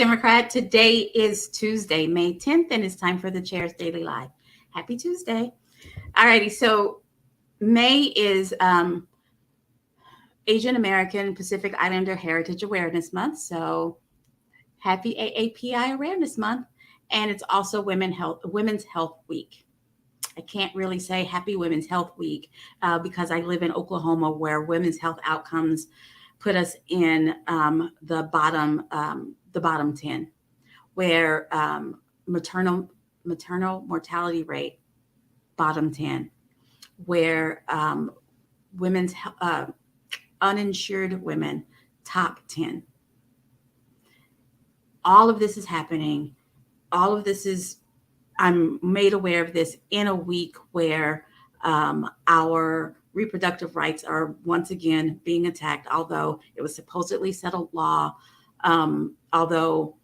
Democrat. Today is Tuesday, May 10th, and it's time for the Chair's Daily Live. Happy Tuesday. Alrighty, so May is Asian American Pacific Islander Heritage Awareness Month. So happy AAPI Awareness Month. And it's also Women's Health Week. I can't really say Happy Women's Health Week because I live in Oklahoma, where women's health outcomes put us in the bottom 10, where maternal mortality rate bottom 10, where women's uninsured women top 10. All of this is happening. I'm made aware of this in a week where our reproductive rights are once again being attacked, although it was supposedly settled law, although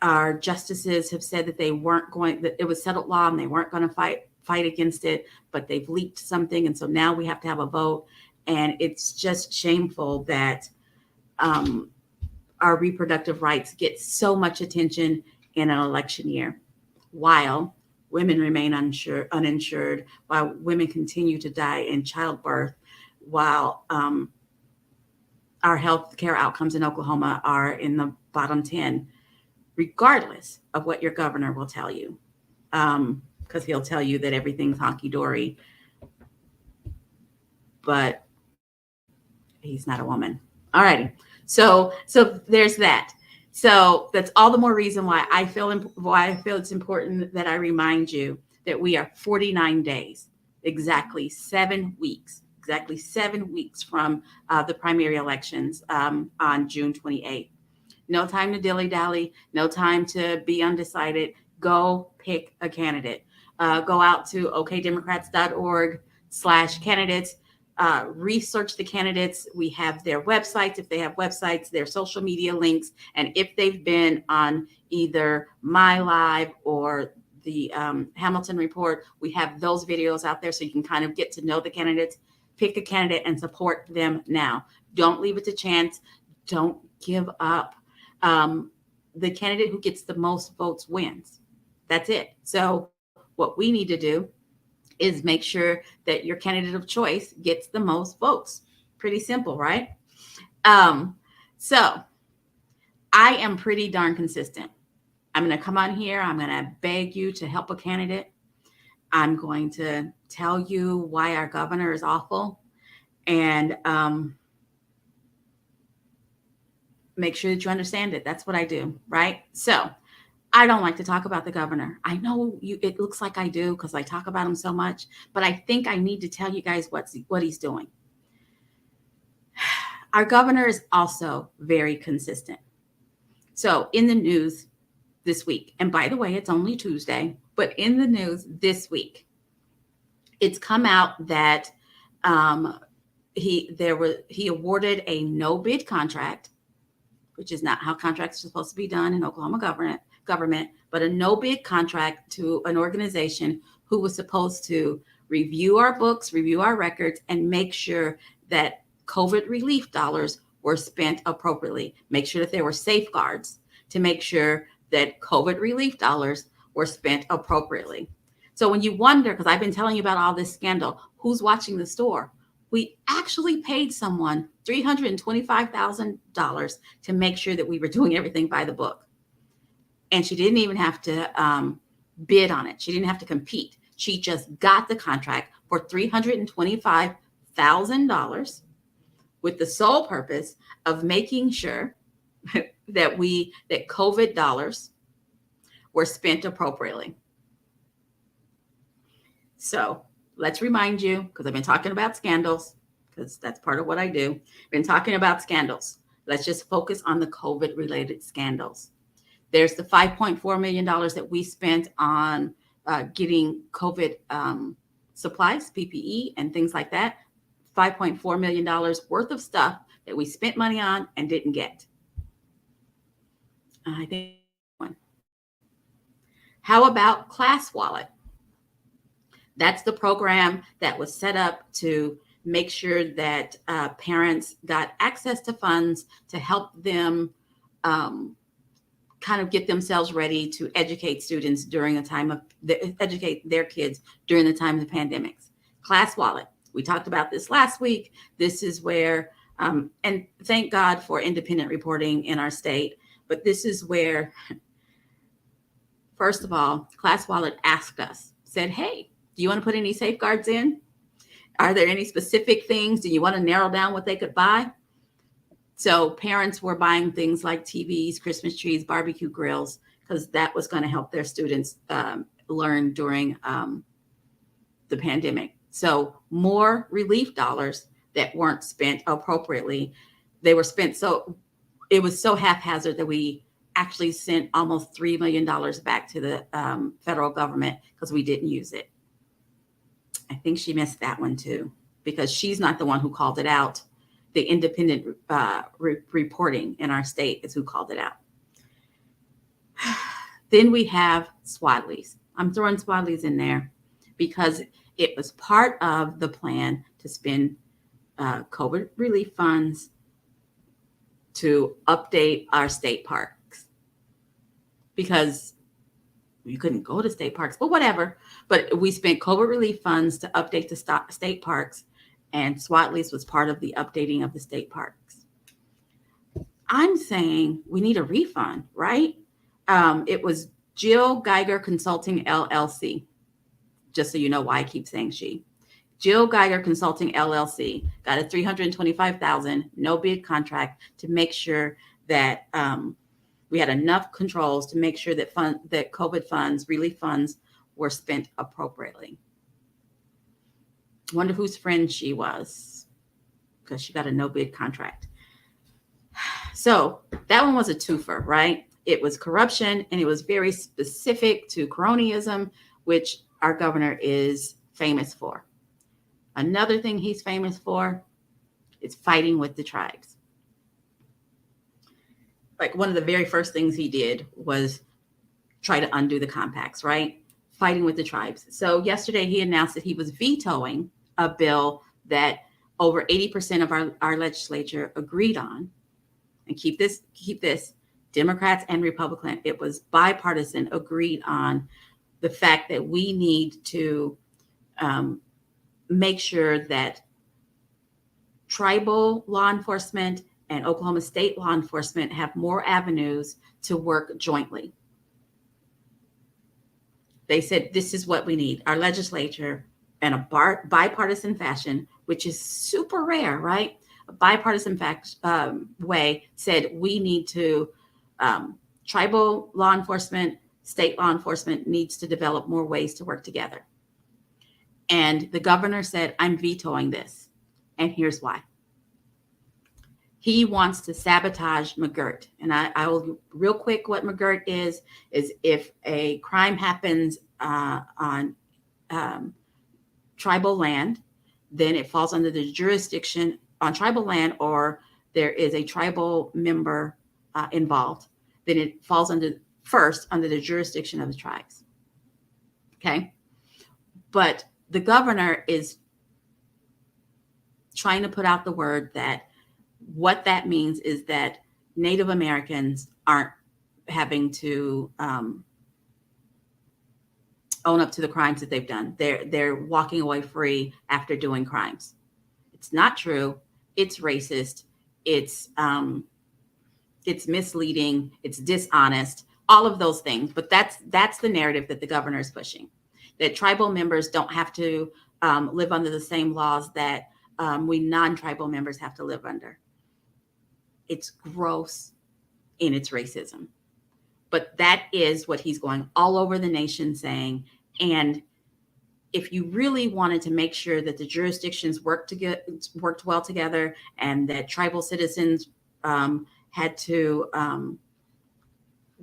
our justices have said that that it was settled law and they weren't going to fight against it, but they've leaked something. And so now we have to have a vote. And it's just shameful that our reproductive rights get so much attention in an election year, while women remain uninsured, while women continue to die in childbirth, while our health care outcomes in Oklahoma are in the bottom 10, regardless of what your governor will tell you, because he'll tell you that everything's honky-dory, but he's not a woman. All righty. So there's that. So that's all the more reason why I feel it's important that I remind you that we are 49 days, exactly 7 weeks from the primary elections on June 28th. No time to dilly-dally, no time to be undecided. Go pick a candidate. Go out to okdemocrats.org/candidates. Research the candidates. We have their websites. If they have websites, their social media links. And if they've been on either My Live or the Hamilton Report, we have those videos out there so you can kind of get to know the candidates. Pick a candidate and support them now. Don't leave it to chance. Don't give up. The candidate who gets the most votes wins. That's it. So what we need to do is make sure that your candidate of choice gets the most votes. Pretty simple, right? So I am pretty darn consistent. I'm going to come on here. I'm going to beg you to help a candidate. I'm going to tell you why our governor is awful, and make sure that you understand it. That's what I do, right? So I don't like to talk about the governor. I know it looks like I do because I talk about him so much, but I think I need to tell you guys what he's doing. Our governor is also very consistent. So in the news this week, and by the way, it's only Tuesday, but in the news this week, it's come out that he awarded a no bid contract, which is not how contracts are supposed to be done in Oklahoma government, but a no bid contract to an organization who was supposed to review our books, review our records, and make sure that COVID relief dollars were spent appropriately. Make sure that there were safeguards to make sure that COVID relief dollars were spent appropriately. So when you wonder, because I've been telling you about all this scandal, who's watching the store? We actually paid someone $325,000 to make sure that we were doing everything by the book. And she didn't even have to bid on it. She didn't have to compete. She just got the contract for $325,000 with the sole purpose of making sure that COVID dollars were spent appropriately. So let's remind you, because I've been talking about scandals, because that's part of what I do. I've been talking about scandals. Let's just focus on the COVID-related scandals. There's the $5.4 million that we spent on getting COVID supplies, PPE, and things like that. $5.4 million worth of stuff that we spent money on and didn't get. I think one. How about Class Wallet? That's the program that was set up to make sure that parents got access to funds to help them kind of get themselves ready to educate students during the time of educate their kids during the time of the pandemics. Class wallet. We talked about this last week. This is where, and thank God for independent reporting in our state, but this is where, first of all, Class Wallet asked us, said, hey, do you want to put any safeguards in? Are there any specific things? Do you want to narrow down what they could buy? So parents were buying things like TVs, Christmas trees, barbecue grills, because that was going to help their students learn during the pandemic. So more relief dollars that weren't spent appropriately, they were spent. So it was so haphazard that we actually sent almost $3 million back to the federal government because we didn't use it. I think she missed that one too, because she's not the one who called it out. The independent reporting in our state is who called it out. Then we have Swadley's. I'm throwing Swadley's in there because it was part of the plan to spend COVID relief funds to update our state parks, because you couldn't go to state parks, but whatever. But we spent COVID relief funds to update the state parks, and Swadley's was part of the updating of the state parks. I'm saying we need a refund, right? It was Jill Geiger Consulting LLC. Just so you know why I keep saying she. Jill Geiger Consulting LLC got a $325,000 no bid contract to make sure that we had enough controls to make sure that that COVID funds, relief funds, were spent appropriately. Wonder whose friend she was, because she got a no bid contract. So that one was a twofer, right? It was corruption, and it was very specific to cronyism, which our governor is famous for. Another thing he's famous for is fighting with the tribes. Like, one of the very first things he did was try to undo the compacts, right? Fighting with the tribes. So yesterday he announced that he was vetoing a bill that over 80% of our legislature agreed on. And keep this, Democrats and Republicans, it was bipartisan, agreed on the fact that we need to make sure that tribal law enforcement and Oklahoma State law enforcement have more avenues to work jointly. They said, this is what we need. Our legislature, in a bipartisan fashion, which is super rare, right? A bipartisan way, said we need to, tribal law enforcement, state law enforcement needs to develop more ways to work together. And the governor said, I'm vetoing this. And here's why. He wants to sabotage McGirt. And I will, real quick, what McGirt is if a crime happens on tribal land, then it falls under the jurisdiction on tribal land, or there is a tribal member involved, then it falls under the jurisdiction of the tribes. Okay. But the governor is trying to put out the word that what that means is that Native Americans aren't having to own up to the crimes that they've done. They're walking away free after doing crimes. It's not true. It's racist. It's misleading. It's dishonest. All of those things. But that's the narrative that the governor is pushing. That tribal members don't have to live under the same laws that we non-tribal members have to live under. It's gross in its racism. But that is what he's going all over the nation saying. And if you really wanted to make sure that the jurisdictions worked well together, and that tribal citizens had to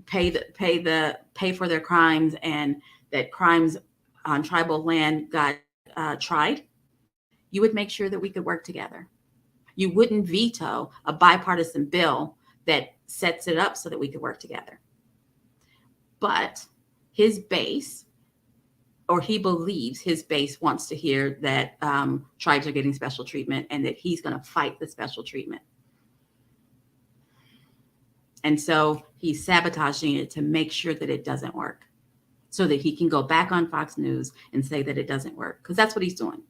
pay for their crimes, and that crimes on tribal land got tried, you would make sure that we could work together. You wouldn't veto a bipartisan bill that sets it up so that we could work together. But his base, or he believes his base, wants to hear that tribes are getting special treatment and that he's going to fight the special treatment. And so he's sabotaging it to make sure that it doesn't work so that he can go back on Fox News and say that it doesn't work, because that's what he's doing.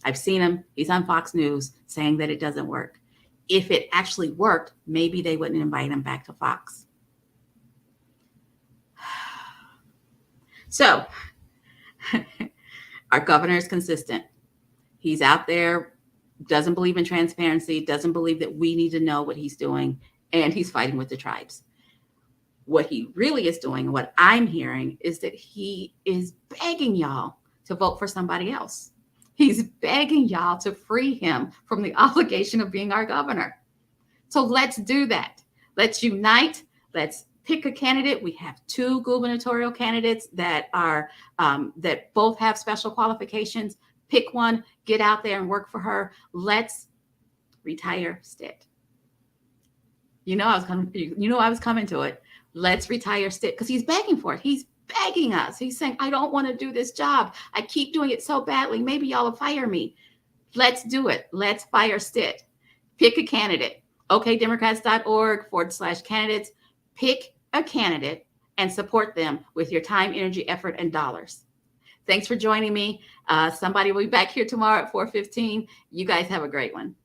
I've seen him. He's on Fox News saying that it doesn't work. If it actually worked, maybe they wouldn't invite him back to Fox. So our governor is consistent. He's out there, doesn't believe in transparency, doesn't believe that we need to know what he's doing, and he's fighting with the tribes. What he really is doing, and what I'm hearing, is that he is begging y'all to vote for somebody else. He's begging y'all to free him from the obligation of being our governor. So let's do that. Let's unite. Let's pick a candidate. We have 2 gubernatorial candidates that are that both have special qualifications. Pick one, get out there and work for her. Let's retire Stitt. I was coming to it. Let's retire Stitt, because he's begging for it. He's begging us. He's saying, I don't want to do this job. I keep doing it so badly. Maybe y'all will fire me. Let's do it. Let's fire Stitt. Pick a candidate. OKDemocrats.org/candidates. Pick a candidate and support them with your time, energy, effort, and dollars. Thanks for joining me. Somebody will be back here tomorrow at 4:15. You guys have a great one.